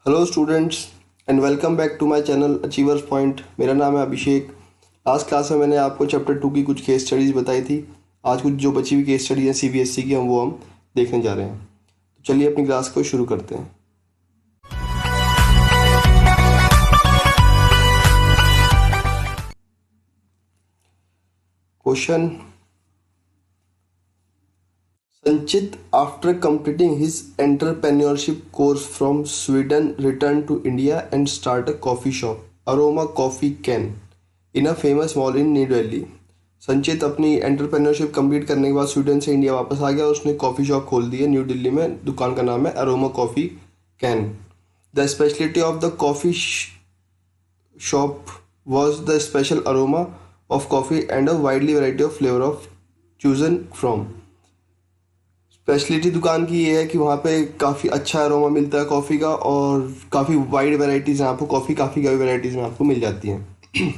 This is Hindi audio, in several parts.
Hello students and welcome back to my channel achievers point. मेरा नाम है अभिषेक। लास्ट क्लास में मैंने आपको चैप्टर 2 की कुछ केस स्टडीज़ बताई थी। आज कुछ जो बची हुई केस स्टडी है सीबीएसई की हम देखने जा रहे हैं। तो चलिए अपनी क्लास को शुरू करते हैं। Question: Sanchit, after completing his entrepreneurship course from Sweden, returned to India and started a coffee shop, Aroma Coffee Can, in a famous mall in New Delhi. संचित अपनी एंटरप्रेन्योरशिप कंप्लीट करने के बाद स्वीडन से इंडिया वापस आ गया। उसने कॉफ़ी शॉप खोल दी है न्यू दिल्ली में। दुकान का नाम है aroma coffee can. The speciality of the coffee shop was the special aroma of coffee and a widely variety of flavour of chosen from. Speciality दुकान की ये है कि वहाँ पे काफ़ी अच्छा अरोमा मिलता है कॉफ़ी का और काफ़ी वाइड वैरायटीज़ हैं। आपको कॉफ़ी काफ़ी वैरायटीज़ में आपको मिल जाती हैं।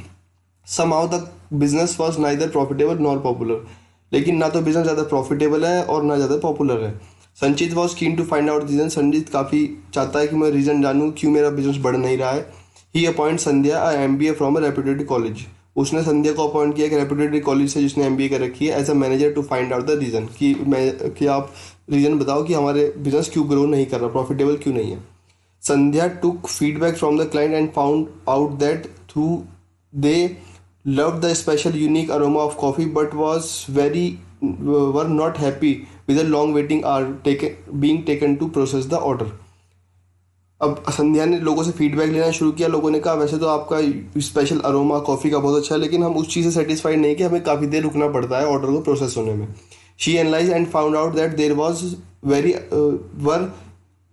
Somehow the business was neither profitable nor popular. लेकिन ना तो बिजनेस ज़्यादा प्रॉफिटेबल है और ना ज़्यादा पॉपुलर है। संचित was keen to find out reason. संचित काफ़ी चाहता है कि मैं रीज़न जानूँ क्यों मेरा बिजनेस बढ़ नहीं रहा है। He appoint Sandhya MBA from a reputed college. उसने संध्या को अपॉइंट किया कि रेप्यूटेड कॉलेज से जिसने MBA कर रखी है as a manager to find out the reason कि आप रीज़न बताओ कि हमारे बिजनेस क्यों ग्रो नहीं कर रहा, प्रॉफिटेबल क्यों नहीं है। Sandhya took feedback from the client and found out that through they loved the special unique aroma of coffee but were not happy with the long waiting hour being taken to process the order. अब संध्या ने लोगों से फीडबैक लेना शुरू किया। लोगों ने कहा वैसे तो आपका स्पेशल अरोमा कॉफ़ी का बहुत अच्छा है, लेकिन हम उस चीज़ से सेटिस्फाइड नहीं कि हमें काफ़ी देर रुकना पड़ता है ऑर्डर को प्रोसेस होने में। She analyse and found out that there was were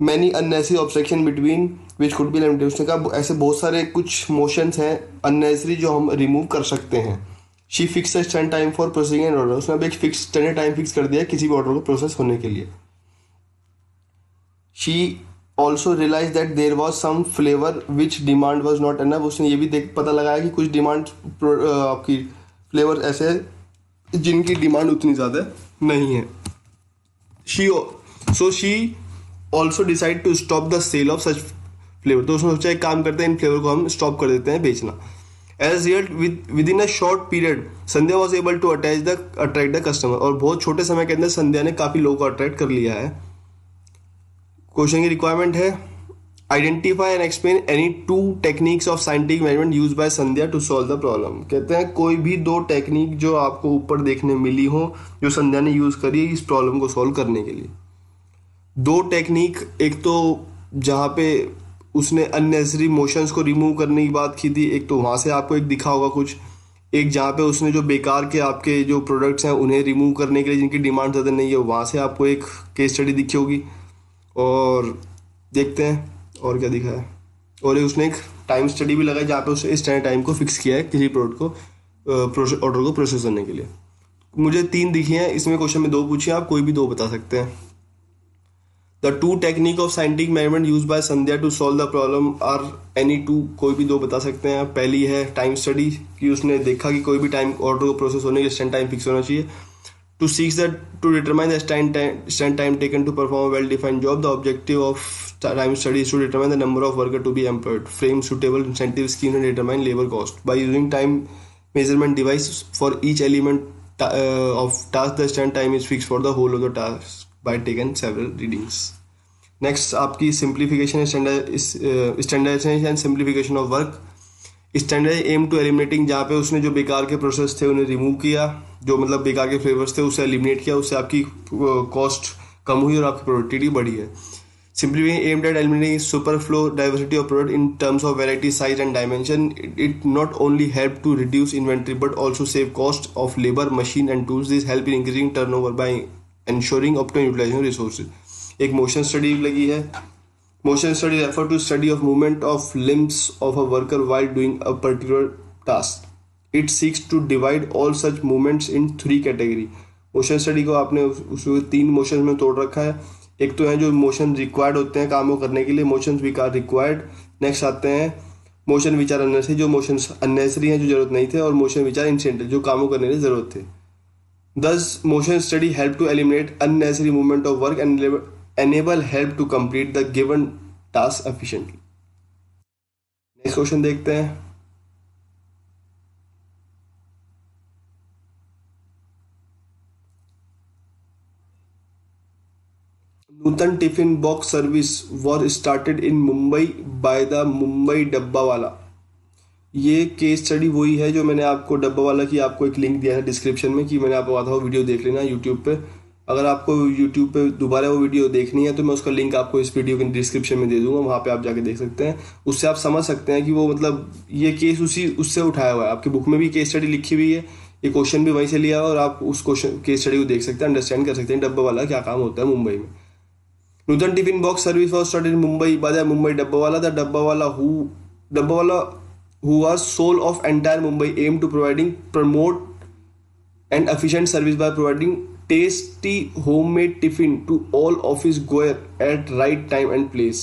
many unnecessary obstruction between which could be limited. उसने कहा ऐसे बहुत सारे कुछ मोशंस हैं अननेसेसरी जो हम रिमूव कर सकते हैं। She fix stand time for processing an order. उसने अब एक फिक्स स्टैंडर्ड टाइम फिक्स कर दिया किसी भी ऑर्डर को प्रोसेस होने के लिए। She also realise that there was some flavour which demand was not enough. उसने ये भी पता लगाया कि कुछ डिमांड आपकी फ्लेवर ऐसे है जिनकी डिमांड उतनी ज़्यादा नहीं है। She also decide to stop the sale of such flavour. तो उसने सोचा एक काम करते हैं, इन फ्लेवर को हम स्टॉप कर देते हैं बेचना। As result within a short period Sandhya was able to attract the customer. और बहुत छोटे समय के अंदर संध्या ने काफ़ी लोगों को अट्रैक्ट कर लिया है। क्वेश्चन की रिक्वायरमेंट है identify and explain any 2 techniques of scientific management use by Sandhya to solve the problem. कहते हैं कोई भी 2 टेक्निक जो आपको ऊपर देखने मिली हो जो संध्या ने यूज करी इस प्रॉब्लम को सॉल्व करने के लिए। 2 टेक्निक, एक तो जहाँ पे उसने अननेसेसरी मोशंस को रिमूव करने की बात की थी, एक तो वहाँ से आपको एक दिखा होगा कुछ, एक जहाँ पे उसने जो बेकार के आपके जो प्रोडक्ट्स हैं उन्हें रिमूव करने के लिए जिनकी डिमांड ज़्यादा नहीं है वहाँ से आपको एक केस स्टडी दिखी होगी। और देखते हैं और क्या दिखा है। और उसने एक टाइम स्टडी भी लगाई जहाँ पे उसने इस टाइम को फिक्स किया है किसी प्रोडक्ट को ऑर्डर को प्रोसेस करने के लिए। मुझे 3 दिखी हैं, इसमें क्वेश्चन में 2 पूछे, आप कोई भी 2 बता सकते हैं। The 2 technique of scientific measurement used by Sandhya to solve the problem are any 2, कोई भी 2 बता सकते हैं। पहली है टाइम स्टडी कि उसने देखा कि कोई भी टाइम ऑर्डर को प्रोसेस होने के लिए स्टैंड टाइम फिक्स होना चाहिए। To determine the stand time taken to perform well defined job. The objective of time study is to determine the number of worker to be employed, frame suitable incentive scheme and determine labour cost by using time measurement device for each element of task. The stand time is fix for the whole of the task by taken several readings. Next आपकी simplification standardisation and simplification of work. Standard aim to eliminating, जहाँ पे उसने जो बेकार के प्रोसेस थे उन्हें रिमूव किया, जो मतलब बेकार के फ्लेवर्स थे उसे एलिमिनेट किया, उससे आपकी कॉस्ट कम हुई और आपकी प्रोडक्टिविटी बढ़ी है। Simplification aimed at eliminating superfluous diversity of product in terms of variety, size and dimension. It not only help to reduce inventory but also save cost of labour, machine and tools. This help in increasing turnover by ensuring optimum utilisation resources. एक मोशन स्टडी लगी है। Motion study refer to study of movement of limbs of a worker while doing a particular task. It seeks to divide all such movements in 3 category. Motion study को आपने उसको 3 मोशन में तोड़ रखा है। एक तो है जो मोशन रिक्वायर्ड होते हैं काम को करने के लिए, motion which are required. Next आते हैं मोशन विच आर अननेसेसरी, जो मोशन अननेसेसरी हैं जो जरूरत नहीं थे, और मोशन विच आर इंसिडेंटल, जो कामों करने की जरूरत थे। Thus, motion study help to eliminate unnecessary movement of work and enable help to complete the given task efficiently. Next question देखते हैं। Nutan tiffin box service was started in Mumbai by the Mumbai dabbawala. ये केस स्टडी वही है जो मैंने आपको डब्बा वाला की आपको एक लिंक दिया है डिस्क्रिप्शन में कि मैंने आपको कहा था वो वीडियो देख लेना यूट्यूब पे। अगर आपको यूट्यूब पे दोबारा वो वीडियो देखनी है तो मैं उसका लिंक आपको इस वीडियो के डिस्क्रिप्शन में दे दूंगा, वहाँ पे आप जाके देख सकते हैं। उससे आप समझ सकते हैं कि वो मतलब ये केस उससे उठाया हुआ है। आपकी बुक में भी केस स्टडी लिखी हुई है, ये क्वेश्चन भी वहीं से लिया है और आप उस क्वेश्चन केस स्टडी को देख सकते हैं, अंडरस्टैंड कर सकते हैं डब्बा वाला क्या काम होता है मुंबई में। Nutan tiffin box service was started in Mumbai by the Mumbai dabbawala. The dabbawala who was soul of entire Mumbai aimed to promote and efficient service by providing tasty homemade tiffin to all office goer at right time and place।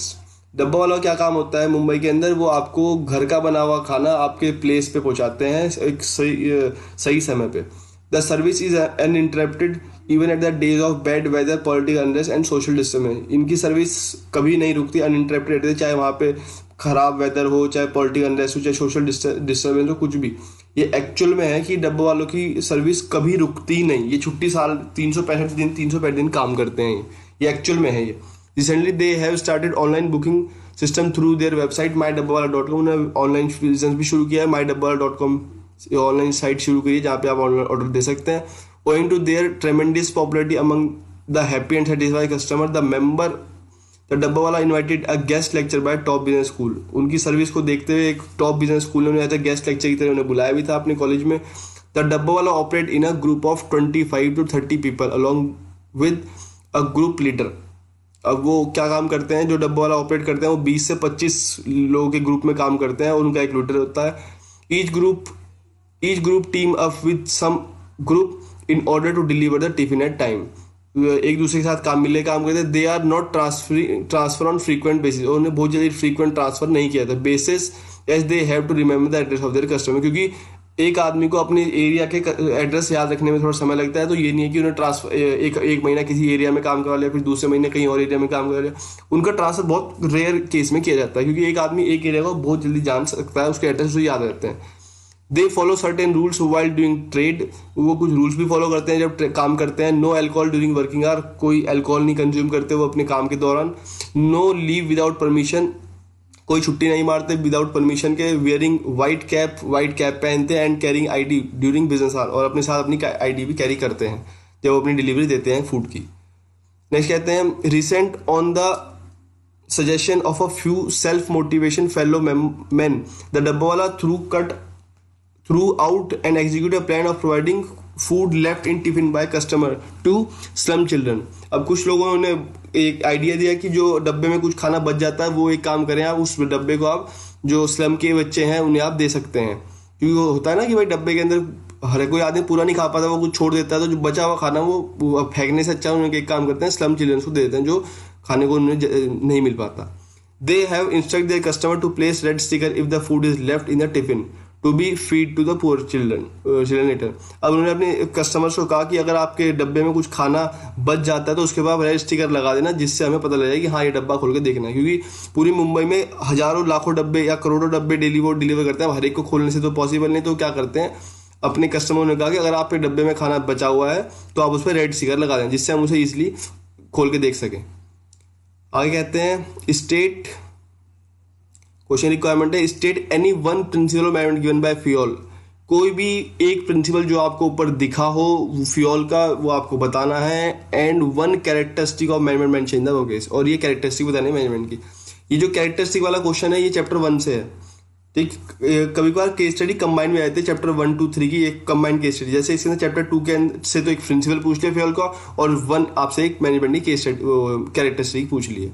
डब्बा वाला क्या काम होता है मुंबई के अंदर, वो आपको घर का बना हुआ खाना आपके प्लेस पे पहुंचाते हैं एक सही समय पे। The service is uninterrupted even at the days of bad weather political unrest and social disturbance. इनकी सर्विस कभी नहीं रुकती, अनइंटरप्टेड रहती है, चाहे वहाँ पे खराब वेदर हो, चाहे पॉलिटिकल अनरेस्ट हो, चाहे सोशल डिस्टर्बेंस हो, कुछ भी। ये एक्चुअल में है कि डब्बा वालों की सर्विस कभी रुकती नहीं। ये छुट्टी साल 365 दिन काम करते हैं। ये एक्चुअल में है। ये recently they have started online booking system through their website mydabbawaala.com। उन्होंने ऑनलाइन बिजनेस भी शुरू किया है। mydabbawaala.com ऑनलाइन साइट शुरू करी है जहाँ पे आप ऑनलाइन ऑर्डर दे सकते हैं। Owing to their tremendous popularity among the happy and satisfied customer, the dabbawala invited a guest lecture bye top business school. उनकी सर्विस को देखते हुए एक टॉप बिजनेस स्कूल ने उन्हें गेस्ट लेक्चर की तरह उन्हें बुलाया भी था अपने कॉलेज में। The dabbawala operate in a group of 25 to 30 people along with a group leader. अब वो क्या काम करते हैं, जो डब्बावाला ऑपरेट करते हैं वो 20 से 25 लोगों के ग्रुप में काम करते हैं और उनका एक लीडर होता है। Each group team up with some group in order to deliver the tiffin at time. एक दूसरे के साथ मिलकर काम करते हैं। They are not transfer on frequent basis. उन्होंने बहुत जल्दी फ्रीक्वेंट ट्रांसफर नहीं किया था। Basis as they have to remember the address of their customer. क्योंकि एक आदमी को अपने एरिया के एड्रेस याद रखने में थोड़ा समय लगता है, तो ये नहीं है कि उन्हें ट्रांसफर एक महीना किसी एरिया में काम करा लिया, फिर दूसरे महीने कहीं और एरिया में काम करा लिया। उनका ट्रांसफर बहुत रेयर केस में किया जाता है, क्योंकि एक आदमी एक एरिया को बहुत जल्दी जान सकता है, उसके एड्रेस उसे याद रहते हैं। They follow certain rules while doing trade. वो कुछ रूल्स भी फॉलो करते हैं जब काम करते हैं। No alcohol during working hour. कोई अल्कोहल नहीं कंज्यूम करते वो अपने काम के दौरान। No leave without permission. कोई छुट्टी नहीं मारते विदाउट परमिशन के। वेयरिंग वाइट कैप पहनते हैं। And carrying ID during business hour. और अपने साथ अपनी आईडी भी कैरी करते हैं जब वो अपनी डिलीवरी देते हैं फूड की। नेक्स्ट कहते हैं recent on the suggestion of a few self-motivation fellow men, the Dabbawala threw out and execute a plan of providing food left in tiffin by customer to slum children। अब कुछ लोगों ने एक आइडिया दिया कि जो डब्बे में कुछ खाना बच जाता है वो एक काम करें, आप उस डब्बे को आप जो स्लम के बच्चे हैं उन्हें आप दे सकते हैं। क्योंकि वो होता है ना कि भाई डब्बे के अंदर हर कोई आदमी पूरा नहीं खा पाता, वो कुछ छोड़ देता है, तो जो बचा हुआ खाना वो फेंकने से अच्छा उन्हें एक काम करते हैं, स्लम चिल्ड्रंस को दे देते हैं जो खाने को उन्हें नहीं मिल पाता। They have instruct their customer to place red sticker if the food is left in the tiffin to be feed to the poor children later. अब उन्होंने अपने कस्टमर्स को कहा कि अगर आपके डब्बे में कुछ खाना बच जाता है तो उसके बाद रेड स्टिकर लगा देना, जिससे हमें पता लग जाए कि हाँ ये डब्बा खोल के देखना है। क्योंकि पूरी मुंबई में हजारों लाखों डब्बे या करोड़ों डब्बे डेली वो डिलीवर करते हैं, हर एक को खोलने से तो पॉसिबल नहीं। तो क्या करते हैं, अपने कस्टमर ने कहा कि अगर आपके डब्बे में खाना बचा हुआ है तो आप उस पर रेड स्टिकर लगा दें, जिससे हम उसे ईजिली खोल के देख सकें। आगे कहते हैं स्टेट क्वेश्चन रिक्वायरमेंट है state any one principal of management given by fuel. कोई भी एक प्रिंसिपल जो आपको ऊपर दिखा हो फ्यूल का वो आपको बताना है। And one characteristic of management mention in the workplace. और ये कैरेक्टरिस्टिक बतानी है मैनेजमेंट की। ये जो कैरेक्टरिस्टिक वाला क्वेश्चन है ये चैप्टर 1 से है। ठीक, कभी कभार केस स्टडी कंबाइन में आते हैं चैप्टर 1, 2, 3 की एक कंबाइन केस स्टडी। जैसे इसके अंदर चैप्टर 2 के से तो एक प्रिंसिपल पूछ लिया फ्यूल का, और 1 आपसे एक मैनेजमेंट की केस स्टडी कैरेक्टरिस्टिक पूछ लिए।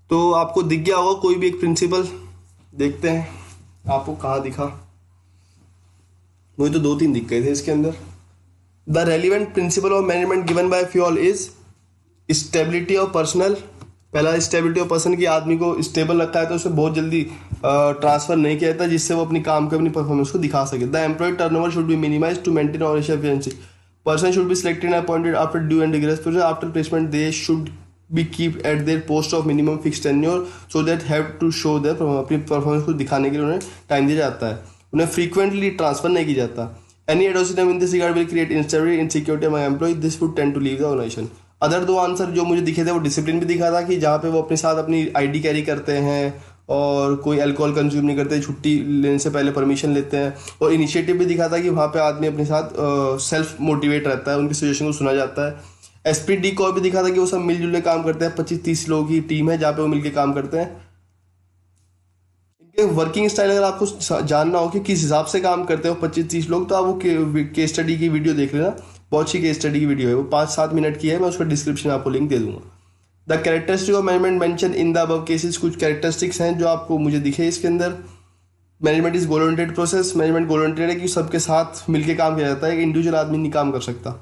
तो आपको दिख गया होगा कोई भी एक प्रिंसिपल। देखते हैं आपको कहाँ दिखा। मुझे तो 2-3 दिख गए थे इसके अंदर। The relevant principal of management given by fuel is stability of personal. पहला स्टेबिलिटी ऑफ पर्सन की आदमी को स्टेबल रखा है तो उसे बहुत जल्दी ट्रांसफर नहीं किया जाता, जिससे वो अपनी काम के अपनी परफॉर्मेंस को दिखा सके। The employee turnover should be minimise to maintain organisation efficiency. Person should be selected and appointed after due and rigorous process. After placement they should be keep at their post of minimum fix tenure so that have to show their अपनी परफॉर्मेंस को दिखाने के लिए उन्हें टाइम दिया जाता है, उन्हें फ्रीक्वेंटली ट्रांसफर नहीं किया जाता। Any adhocism in this regard will create instability insecurity among employ, this would tend to leave the organisation. Other दो आंसर जो मुझे दिखे थे वो डिसिप्लिन भी दिखा था कि जहाँ पे वो अपने साथ अपनी आईडी कैरी करते हैं और कोई अल्कोहल कंज्यूम नहीं करते, छुट्टी लेने से पहले परमिशन लेते हैं, और इनिशिएटिव भी दिखा था कि वहाँ पे आदमी अपने साथ सेल्फ मोटिवेट रहता है, उनकी सजेशन को सुना जाता है। एसपी डी को भी दिखा था कि वो सब मिलजुल के काम करते हैं, 25-30 लोगों की टीम है जहाँ पे वो मिलकर काम करते हैं। इनके वर्किंग स्टाइल अगर आपको जानना हो कि किस हिसाब से काम करते हो 25-30 लोग, तो आप वो केस स्टडी की वीडियो देख लेना, बहुत अच्छी केस स्टडी की वीडियो है, वो 5-7 मिनट की है, मैं उसका डिस्क्रिप्शन आपको लिंक दे दूंगा। The characteristic of management mention in the above cases, कुछ कैरेक्टरिस्टिक्स हैं जो आपको मुझे दिखे इसके अंदर। Management is goal oriented process, management goal oriented है कि सबके साथ मिलकर काम किया जाता है, एक इंडिविजुअल आदमी नहीं काम कर सकता।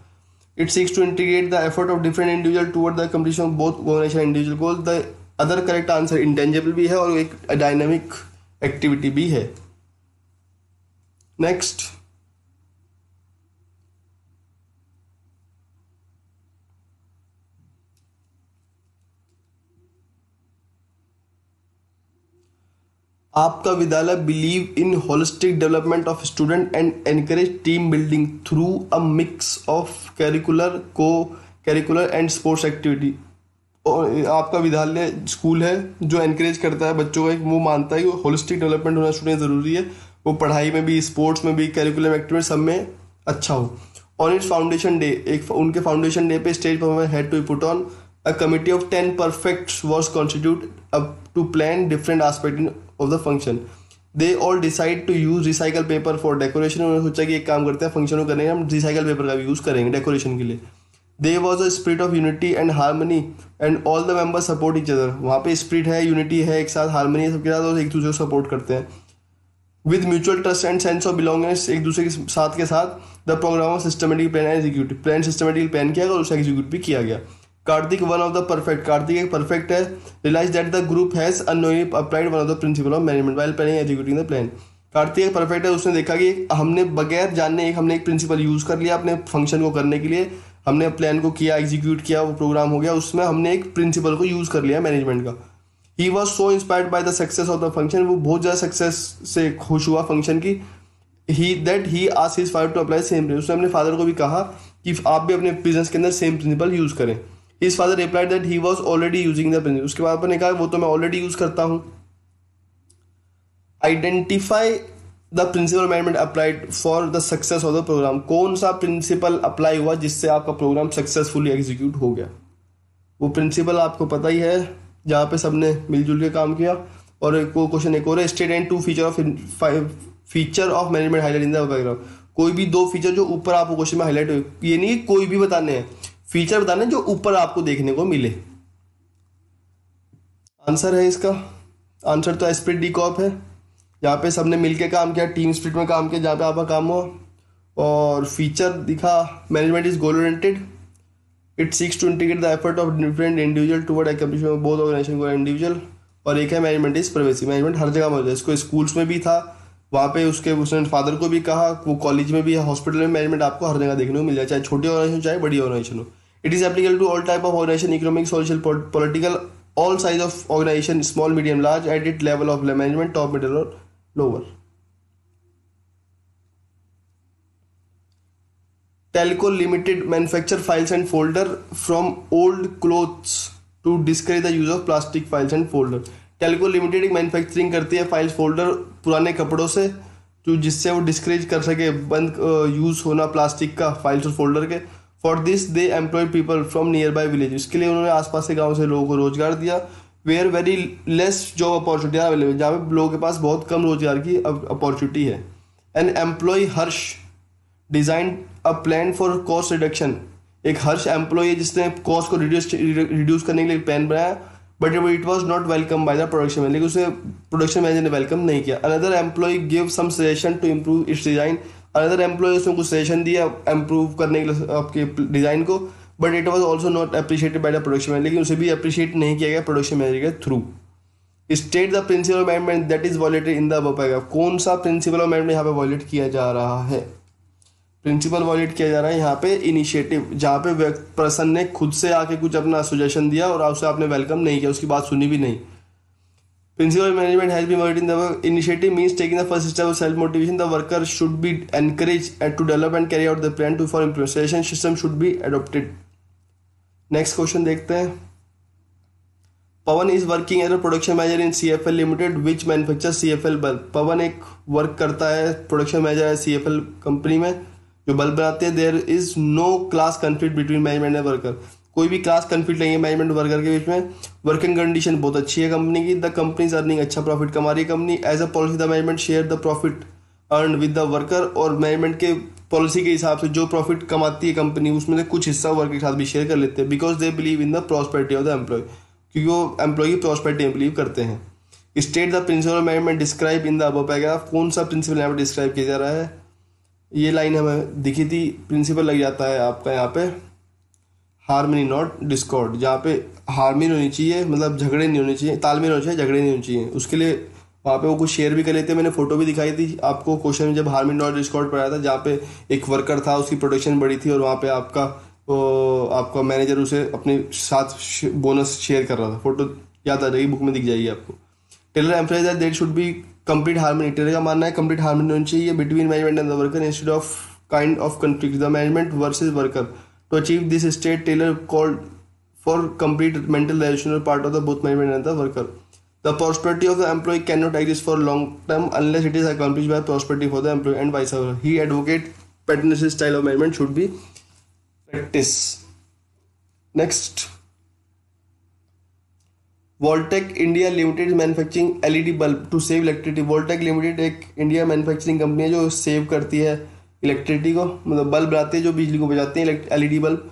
It seeks to integrate the effort of different individual toward the completion of both organisation individual goal. The other correct answer intangible भी है और एक डायनामिक एक्टिविटी भी है। नेक्स्ट, आपका विद्यालय believe in holistic development of student and encourage team building through a mix of curricular, को करिकुलर एंड स्पोर्ट्स एक्टिविटी। और आपका विद्यालय स्कूल है जो एनकरेज करता है बच्चों का, वो मानता है कि होलिस्टिक डेवलपमेंट होना स्टूडेंट ज़रूरी है, वो पढ़ाई में भी, स्पोर्ट्स में भी, करिकुलर एक्टिविटी सब में अच्छा हो। ऑन इट्स फाउंडेशन डे, एक उनके फाउंडेशन डे पे stage performance had to put on a committee of 10 prefects was constitute up to plan different aspect of the function. They all decide to use recycle paper for decoration. उन्होंने सोचा कि एक काम करते हैं, फंक्शन को करेंगे हम रिसाइकल पेपर का भी यूज़ करेंगे डेकोरेशन के लिए। There was a spirit of unity and harmony and all the members support each other। वहाँ पे स्पिरिट है, यूनिटी है, एक साथ हारमोनी है सबके साथ, और एक दूसरे को सपोर्ट करते हैं। With mutual trust and sense of belongingness, एक दूसरे के साथ the programme systematic plan execute, plan systematic plan किया गया और उसे एग्जीक्यूट भी किया गया। Kartik one of the prefect, Kartik एक परफेक्ट है। Realise that the group has unknowingly applied one of the principle of management while planning executing the plan. Kartik एक परफेक्ट है, उसने देखा कि हमने बगैर जानने हमने एक प्रिंसिपल यूज कर लिया अपने फंक्शन को करने के लिए, हमने प्लान को किया, एग्जीक्यूट किया, वो प्रोग्राम हो गया, उसमें हमने एक प्रिंसिपल को यूज कर लिया मैनेजमेंट का। He was so inspired by the success of the function, वो बहुत ज़्यादा सक्सेस से खुश हुआ फंक्शन की। He asked his father to apply same principle, उसने अपने फादर को भी कहा कि आप भी अपने बिजनेस के अंदर सेम प्रिंसिपल यूज करें। His father replied that he was already using the principle, उसके बाद ने कहा वो तो मैं ऑलरेडी यूज करता हूँ। Identify the principle management applied for the success of the programme, कौन सा प्रिंसिपल अप्लाई हुआ जिससे आपका प्रोग्राम सक्सेसफुली एग्जीक्यूट हो गया। वो प्रिंसिपल आपको पता ही है जहाँ पे सबने मिलजुल के काम किया। और एक क्वेश्चन एक और है, state and 2 feature of management highlight in the paragraph. कोई भी 2 फीचर जो ऊपर आपको क्वेश्चन में हाईलाइट हुए, ये नहीं कोई भी बताने हैं, फीचर बताने जो ऊपर आपको देखने को मिले। आंसर है इसका, आंसर तो एस्पिरिट डी कॉर्प है, जहाँ पे सबने मिलके काम किया, टीम स्पिरिट में काम किया, जहाँ पे आपका काम हुआ। और फीचर दिखा, management is goal oriented, it seeks to integrate the effort of different individual toward accomplishment of both organisation को इंडिविजुअल। और एक है मैनेजमेंट इज परवेसिव, मैनेजमेंट हर जगह मौजूद है। इसको स्कूल्स में भी था, वहाँ पे उसने फादर को भी कहा, वो कॉलेज में भी है, हॉस्पिटल में, मैनेजमेंट आपको हर जगह देखने को मिल जाए, चाहे छोटी ऑर्गेनाइजेशन चाहे बड़ी ऑर्गेनाइजेशन हो। It is applicable to all type of organisation, economic, social, political, all size of organization, small, medium, large, at its level of management, top, middle or lower. Telco Limited manufacture files and folder from old clothes to discourage the use of plastic files and folder. Telco Limited एक मैन्युफैक्चरिंग करती है फाइल्स फोल्डर पुराने कपड़ों से, जो जिससे वो डिस्करेज कर सके बंद यूज होना प्लास्टिक का फाइल्स और फोल्डर के। For this they employ people from nearby village, इसके लिए उन्होंने आसपास के गाँव से लोगों को रोजगार दिया। Where very less job opportunity available, जहाँ पे लोगों के पास बहुत कम रोजगार की अपॉर्चुनिटी है। An employee Harsh design a plan for cost reduction, एक हर्ष एम्प्लॉय है जिसने कॉस्ट को रिड्यूस करने के लिए प्लान बनाया, but it was not welcome by the production manager, लेकिन उसे प्रोडक्शन मैनेजर ने वेलकम नहीं किया। Another employee give some suggestion to improve its design, another employee उसने कुछ सजेशन दिया इम्प्रूव करने के लिए आपके डिजाइन को, but it was also not appreciated by the production manager, लेकिन उसे भी अप्रिशिएट नहीं किया गया प्रोडक्शन मैनेजर के through. State the principle of management that is violated in the above paragraph, कौन सा प्रिंसिपल ऑफ मैनेजमेंट यहाँ पे वॉयलेट किया जा रहा है। प्रिंसिपल वॉलेट किया जा रहा है यहाँ पे इनिशिएटिव, जहाँ पे पर्सन ने खुद से आके कुछ अपना सजेशन दिया और उसे आपने वेलकम नहीं किया, उसकी बात सुनी भी नहीं. Principal management has been worked in the initiative means taking the first step of self motivation. The worker should be encouraged to develop and carry out the plan to for implementation system should be adopted. Next question देखते हैं. पवन is working as a production manager in CFL Limited which manufactures CFL bulb. पवन एक वर्क करता है प्रोडक्शन मैनेजर है CFL कंपनी में जो बल्ब बनाते हैं. There is no class conflict between management and worker. कोई भी क्लास कन्फ्लिक्ट नहीं है मैनेजमेंट वर्कर के बीच में. वर्किंग कंडीशन बहुत अच्छी है कंपनी की. द कंपनी इज अर्निंग, अच्छा प्रॉफिट कमा रही है company. As a policy the management share the profit earn with the worker. और मैनेजमेंट के पॉलिसी के हिसाब से जो प्रॉफिट कमाती है कंपनी उसमें से कुछ हिस्सा वर्कर के साथ भी शेयर कर लेते हैं. Because they believe in the prosperity of the employee, क्योंकि वो एम्प्लॉय की प्रॉस्पेरिटी में बिलीव करते हैं. State the principle management describe in the above paragraph. कौन सा प्रिंसिपल यहाँ पर डिस्क्राइब किया जा रहा है? ये लाइन हमें दिखी थी. प्रिंसिपल लग जाता है आपका यहाँ पे हार्मनी नॉट डिस्कॉर्ड, जहाँ पे हार्मनी होनी चाहिए, मतलब झगड़े नहीं होने चाहिए, तालमेल होना चाहिए, झगड़े नहीं होने चाहिए. उसके लिए वहाँ पे वो कुछ शेयर भी कर लेते हैं. मैंने फोटो भी दिखाई थी आपको क्वेश्चन में जब हार्मनी नॉट डिस्कॉर्ड पढ़ाया था, जहाँ पे एक वर्कर था उसकी प्रोडक्शन बढ़ी थी और वहाँ पे आपका मैनेजर उसे अपने साथ बोनस शेयर कर रहा था. फोटो याद आ जाएगी, बुक में दिख जाएगी आपको. Taylor emphasise that there should be complete harmony. Taylor का मानना है कंप्लीट हार्मनी होनी चाहिए between management and the worker instead of kind of conflict the management versus worker. To achieve this state, Taylor called for complete mental rational part of the both management and the worker. The prosperity of the employee cannot exist for long term unless it is accomplished by prosperity for the employee and vice versa. He advocated paternalistic style of management should be practiced. Next, Voltec India Limited is manufacturing LED bulb to save electricity. Voltec Limited एक इंडिया मैन्युफैक्चरिंग कंपनी है जो सेव करती है इलेक्ट्रिसिटी को, मतलब बल्ब बनाते हैं जो बिजली को बचाते हैं, LED bulb.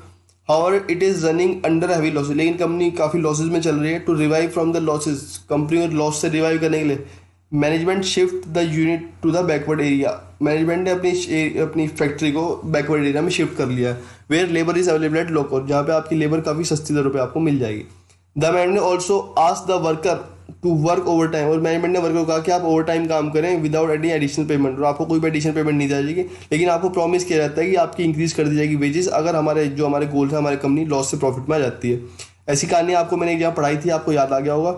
However it is running under heavy losses. लेकिन कंपनी काफी लॉसेज में चल रही है. To revive from the losses, company को लॉस से रिवाइव करने के लिए management shift the unit to the backward area. Management ने अपनी फैक्ट्री को बैकवर्ड एरिया में शिफ्ट कर लिया है. Where labour is available at low cost, जहाँ पे आपकी लेबर काफी सस्ती दरों पे आपको मिल जाएगी. द मैनेजमेंट ने also ask the worker to work overtime. और मैनेजमेंट ने वर्कर को कहा कि आप ओवर टाइम काम करें विदाउट एनी एडिशनल पेमेंट. और आपको कोई भी एडिशनल पेमेंट नहीं दी जाएगी, लेकिन आपको प्रॉमिस किया जाता है कि आपकी इंक्रीज कर दी जाएगी वेजेस अगर हमारे गोल है हमारे कंपनी लॉस से प्रॉफिट में आ जाती है. ऐसी कहानी आपको मैंने जहाँ पढ़ाई थी आपको याद आ गया होगा.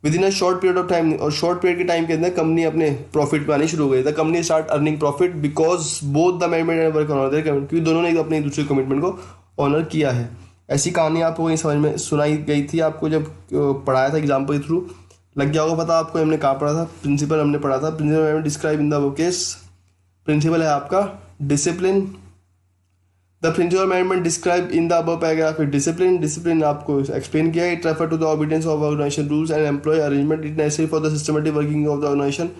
With in a short period of time, और शॉर्ट पीरियड के टाइम के अंदर कंपनी अपने प्रॉफिट में आनी शुरू हो गई. The company start earning profit because both the management and worker honour their commitment, क्योंकि दोनों ने अपने दूसरे कमिटमेंट को ऑनर किया है. ऐसी कहानी आपको कहीं समझ में सुनाई गई थी आपको जब पढ़ाया था एग्जाम्पल के थ्रू, लग गया होगा पता आपको. हमने कहाँ पढ़ा था? प्रिंसिपल हमने पढ़ा था. Principle describe in the case. Principle है आपका discipline. The principle management describe in the above paragraph is discipline. Discipline आपको एक्सप्लेन किया. It refer to the obedience of organisation rules and employ arrangement. It necessary for the systematic working of the organisation.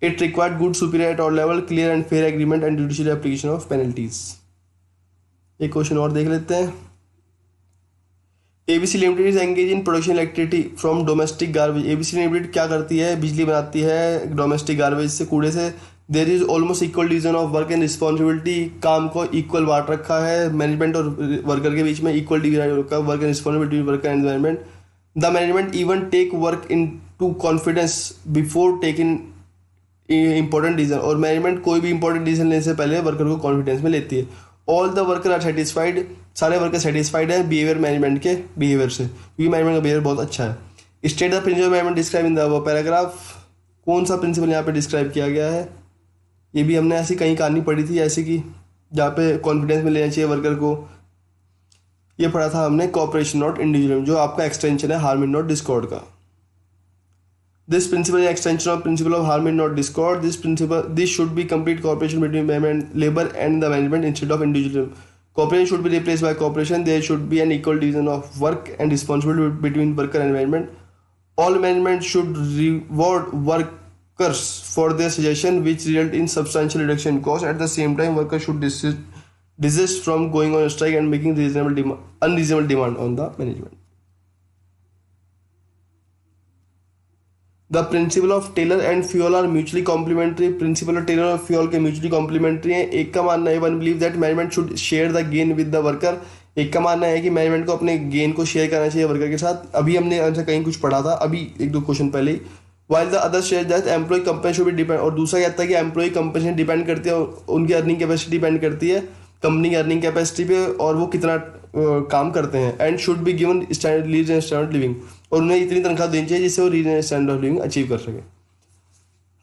It required good superior at all level, clear and fair agreement and judicial application of penalties. एक क्वेश्चन और देख लेते हैं. ABC limited is engage in production electricity from domestic garbage. ABC limited क्या करती है? बिजली बनाती है डोमेस्टिक गार्बेज से, कूड़े से. There is almost equal division of work and responsibility. काम को इक्वल बांट रखा है मैनेजमेंट और वर्कर के बीच में. इक्वल डिवीजन रखा है work and responsibility worker and management. The management even take work into confidence before taking important decision. और मैनेजमेंट कोई भी इंपॉर्टेंट डिसीजन लेने से पहले वर्कर को कॉन्फिडेंस में लेती है. All the worker are satisfied. सारे वर्कर सेटिस्फाइड है बिहेवियर मैनेजमेंट के बिहेवियर से, क्योंकि मैनेजमेंट का बिहेवियर बहुत अच्छा है. State the principle management describe in the paragraph. कौन सा प्रिंसिपल यहाँ पे डिस्क्राइब किया गया है? ये भी हमने ऐसी कहीं कहानी पढ़ी थी ऐसे की जहाँ पे कॉन्फिडेंस में लेना चाहिए वर्कर को. ये पढ़ा था हमने कॉपरेशन नॉट इंडिविजुअल, जो आपका एक्सटेंशन है हार्मनी नॉट डिस्कॉर्ड का. This principle is extension of principle of harmony not discord. This should be complete cooperation between labor and the management instead of individualism. Cooperation should be replaced by cooperation. There should be an equal division of work and responsibility between worker and management. All management should reward workers for their suggestion which result in substantial reduction in cost. At the same time, workers should desist from going on strike and making unreasonable demand on the management. The principle of Taylor and Fayol are mutually complementary. Principle of Taylor और फ्यूल के म्यूचुअली कॉम्प्लीमेंट्री हैं. एक का मानना है one believe that management should share the gain with the worker. एक का मानना है कि मैनेजमेंट को अपने गेन को शेयर करना चाहिए वर्कर के साथ. अभी हमने ऐसा कहीं कुछ पढ़ा था अभी एक दो क्वेश्चन पहले ही. While the other share that employ company should be depend. और दूसरा कहता है कि एम्प्लॉय कंपनी डिपेंड करती है, उनकी अर्निंग कैपेसिटी डिपेंड करती है कंपनी की अर्निंग कैपेसिटी पे और वो कितना काम करते हैं, and should be given standard lease and standard living, और उन्हें इतनी तनख्वाह देनी चाहिए जिससे वो lease and standard living achieve कर सके।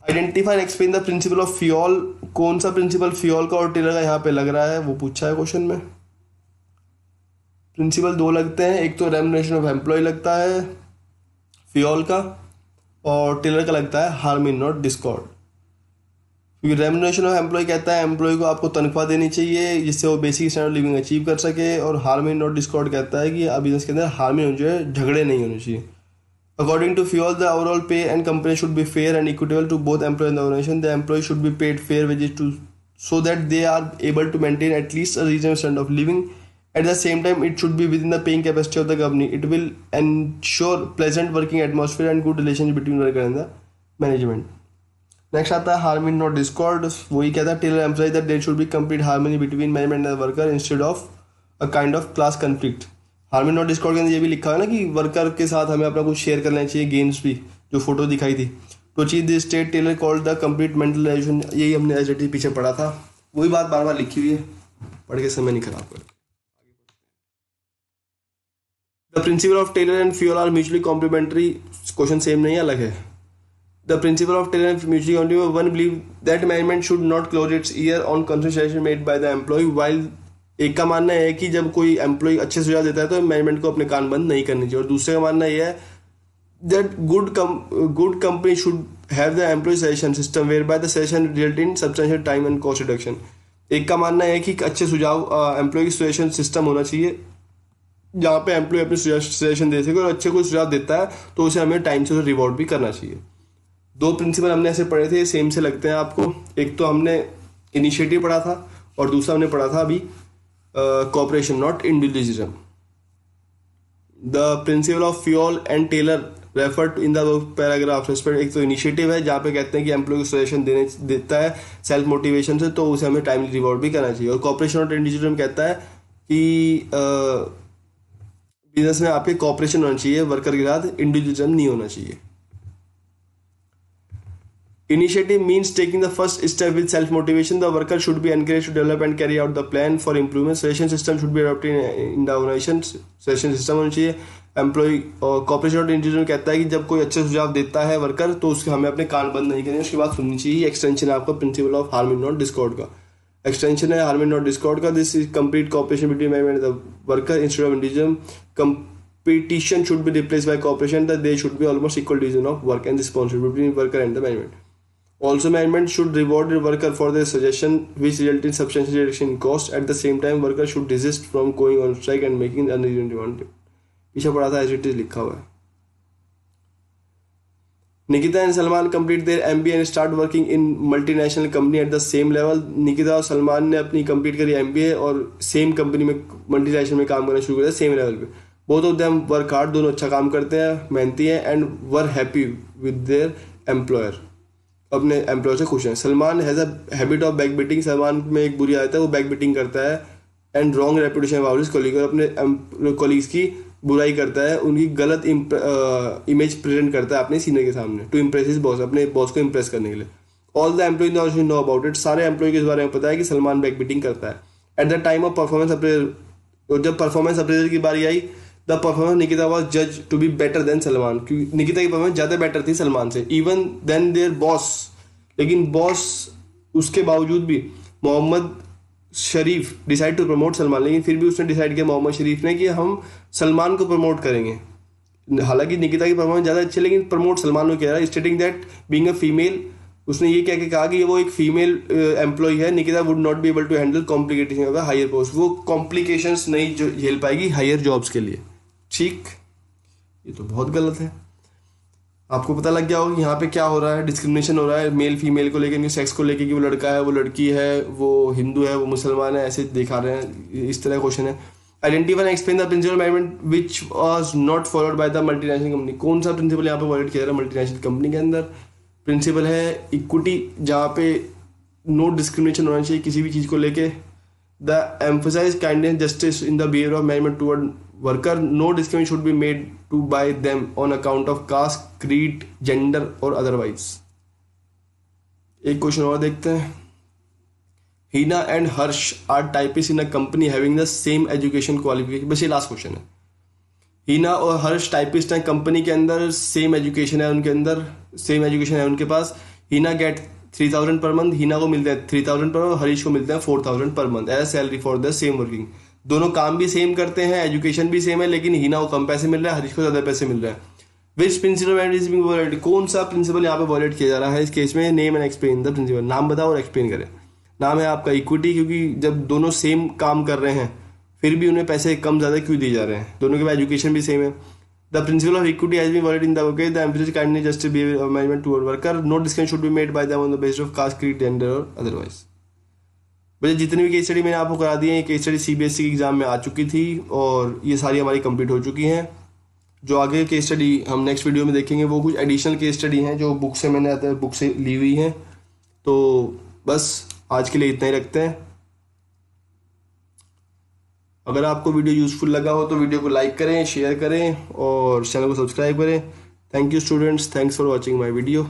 Identify and explain the principle of fuel, कौन सा प्रिंसिपल फ्यूल का और टेलर का यहाँ पे लग रहा है वो पूछा है क्वेश्चन में। प्रिंसिपल दो लगते हैं, एक तो रेम्युनरेशन ऑफ एम्प्लॉय लगता है फ्यूल का, और टेलर का लगता है हार्मनी नॉट डिस्कॉर्ड। क्योंकि रेम्युनरेशन ऑफ एम्प्लॉय कहता है एम्प्लॉय को आपको तनख्वाह देनी चाहिए जिससे वो बेसिक स्टैंडर्ड लिविंग अचीव कर सके, और हार्मनी नॉट डिस्कॉर्ड कहता है कि बिजनेस के अंदर हार्मनी होनी चाहिए, झगड़े नहीं होने चाहिए। According to FUEL, the overall pay and company should be fair and equitable to both employee and the organization. The employee should be paid fair wages so that they are able to maintain at least a reasonable standard of living. At the same time, it should be within the paying capacity of the company. It will ensure pleasant working atmosphere and good relationship between worker and the management. Next आता है harmony not discord. वही कहता है Taylor emphasize that there should be complete harmony between management and the worker instead of a kind of class conflict. Harmony not Discord के अंदर ये भी लिखा है ना कि वर्कर के साथ हमें अपना कुछ शेयर कर लेना चाहिए, गेम्स भी, जो फोटो दिखाई थी। To achieve this state Taylor called the complete mental relation, यही हमने एज इट इज पीछे पढ़ा था, वही बात बार बार लिखी हुई है, पढ़ के समय नहीं खराब कर। The principle of Taylor and Fayol are mutually complementary, question same नहीं है, अलग है। The principle of Taylor and mutually complementary, one believe that management should not close its ear on consideration made by the employee, while एक का मानना है कि जब कोई एम्प्लॉय अच्छे सुझाव देता है तो मैनेजमेंट को अपने कान बंद नहीं करनी चाहिए, और दूसरे का मानना यह है that good company should have the employee suggestion system whereby the suggestion result in substantial time and cost reduction. एक का मानना है कि अच्छे सुझाव एम्प्लॉय की सजेशन सिस्टम होना चाहिए जहाँ पे एम्प्लॉय अपने सजेशन दे सके, और अच्छे कोई सुझाव देता है तो उसे हमें टाइम से रिवॉर्ड भी करना चाहिए। दो प्रिंसिपल हमने ऐसे पढ़े थे, सेम से लगते हैं आपको। एक तो हमने इनिशिएटिव पढ़ा था और दूसरा हमने पढ़ा था अभी cooperation not individualism. The principle of Fewell and Taylor referred in the paragraph respect, एक तो इनिशिएटिव है जहाँ पे कहते हैं कि एम्प्लॉय को सजेशन देता है सेल्फ मोटिवेशन से, तो उसे हमें टाइमली रिवॉर्ड भी करना चाहिए। और कॉपरेशन नॉट इंडिविजुअलिज्म कहता है कि बिजनेस में आपके कॉपरेशन होना चाहिए वर्कर के साथ, इंडिविजुअलिज्म नहीं होना चाहिए। Initiative means taking the first step with self-motivation. The worker should be encouraged to develop and carry out the plan for improvement. Suggestion system should be adopted in the organization. Suggestion system होना चाहिए। Employee और corporation और individual कहता है कि जब कोई अच्छे सुझाव देता है वर्कर तो उसके हमें अपने कान बंद नहीं करने, उसकी बात सुननी चाहिए। एक्सटेंशन है आपका principle of harmony not Discord का, एक्सटेंशन है हार्मनी नॉट डिस्कॉर्ड का। This is complete cooperation between management and the worker instead of individual. Competition should be replaced by cooperation. That there should be almost equal division of work and responsibility between worker and the management. Also, management should reward the worker for their suggestion, which result in substantial reduction in cost. At the same time, worker should desist from going on strike and making unreasonable demand. पीछे पढ़ा था, as it is लिखा हुआ है। Nikita and Salman complete their MBA and start working in multinational company at the same level. Nikita और सलमान ने अपनी कंप्लीट करी MBA और सेम कंपनी में मल्टीनेशनल में काम करना शुरू कर दिया सेम लेवल पे। Both of them work hard, दोनों अच्छा काम करते हैं, मेहनती हैं, and were happy with their employer, अपने एम्प्लॉयर से खुश हैं। Salman has a habit of back beating, Salman में एक बुरी आदत है, वो बैक बिटिंग करता है, and wrong reputation about his colleague, और अपने कॉलीग्स की बुराई करता है, उनकी गलत इमेज प्रेजेंट करता है अपने सीनियर के सामने, टू इम्प्रेस हिज बॉस, अपने बॉस को इम्प्रेस करने के लिए। All the employee know about it, सारे एम्प्लॉय के इस बारे में पता है कि सलमान बैक बिटिंग करता है। At the time of performance appraisal, और जब परफॉर्मेंस अप्रेजल की बारी आई, द परफॉर्मेंस निकिता वॉज जज to be better than Salman, क्योंकि निकिता की परफॉर्मेंस ज़्यादा बेटर थी सलमान से, इवन देन देयर बॉस। लेकिन बॉस उसके बावजूद भी Mohammad Sharif decide to promote Salman, लेकिन फिर भी उसने डिसाइड किया मोहम्मद शरीफ ने कि हम सलमान को प्रमोट करेंगे। हालांकि निकिता की परफॉर्मेंस ज़्यादा अच्छी है, लेकिन प्रमोट सलमान को किया, stating that being a female, उसने ये कह के कहा कि वो एक फीमेल एम्प्लॉय है, Nikita would not be able to handle complication of higher post, वो कॉम्प्लिकेशंस नहीं झेल पाएगी हायर जॉब्स के लिए। ठीक, ये तो बहुत गलत है। आपको पता लग गया होगा कि यहाँ पे क्या हो रहा है, डिस्क्रिमिनेशन हो रहा है मेल फीमेल को लेकर, सेक्स को लेकर, कि वो लड़का है, वो लड़की है, वो हिंदू है, वो मुसलमान है, ऐसे दिखा रहे हैं, इस तरह क्वेश्चन है। Identify and explain the principle management which was not followed by the multinational company, कौन सा प्रिंसिपल यहाँ पे वॉयलेट किया जा रहा है मल्टीनेशनल कंपनी के अंदर। प्रिंसिपल है इक्विटी, जहाँ पे नो डिस्क्रिमिनेशन होना चाहिए किसी भी चीज़ को लेके। The emphasise kindness justice in the behaviour of management toward worker, no discrimination should be made to by them on account of caste, creed, gender और अदरवाइज। एक क्वेश्चन और देखते हैं। Heena and Harsh are typist in a company having the same education qualification. बस ये लास्ट क्वेश्चन है। हीना और हर्ष टाइपिस्ट हैं, कंपनी के अंदर सेम एजुकेशन है, उनके अंदर सेम एजुकेशन है उनके पास। हीना गेट 3000 पर मंथ, हीना को मिलते हैं 3000 पर मंथ, हरीश को मिलते हैं 4000 per month as salary for the same working. दोनों काम भी सेम करते हैं, एजुकेशन भी सेम है, लेकिन हीना को कम पैसे मिल रहे हैं, हरीश को ज्यादा पैसे मिल रहे हैं। Which principle is being violated, कौन सा प्रिंसिपल यहाँ पे वायलेट किया जा रहा है इस केस में? Name and explain the principle, नाम बताओ और एक्सप्लेन करें। नाम है आपका इक्विटी, क्योंकि जब दोनों सेम काम कर रहे हैं फिर भी उन्हें पैसे कम ज्यादा क्यों दिए जा रहे हैं? दोनों के पास एजुकेशन भी सेम है। The principle of equity has been violated in the okay the employees kindly just behaviour of management toward worker, no discussion should be made by them on the basis of caste, creed, gender और अदरवाइज। भैया जितनी भी केस स्टडी मैंने आपको करा दी है, ये केस स्टडी सीबीएसई के एग्जाम में आ चुकी थी और ये सारी हमारी कंप्लीट हो चुकी हैं। जो आगे केस स्टडी हम नेक्स्ट वीडियो में देखेंगे वो कुछ एडिशनल केस स्टडी हैं जो बुक से मैंने बुक से ली हुई हैं। तो बस आज के लिए इतना ही रखते हैं। अगर आपको वीडियो यूजफुल लगा हो तो वीडियो को लाइक करें, शेयर करें और चैनल को सब्सक्राइब करें। Thank you students, thanks for watching my video.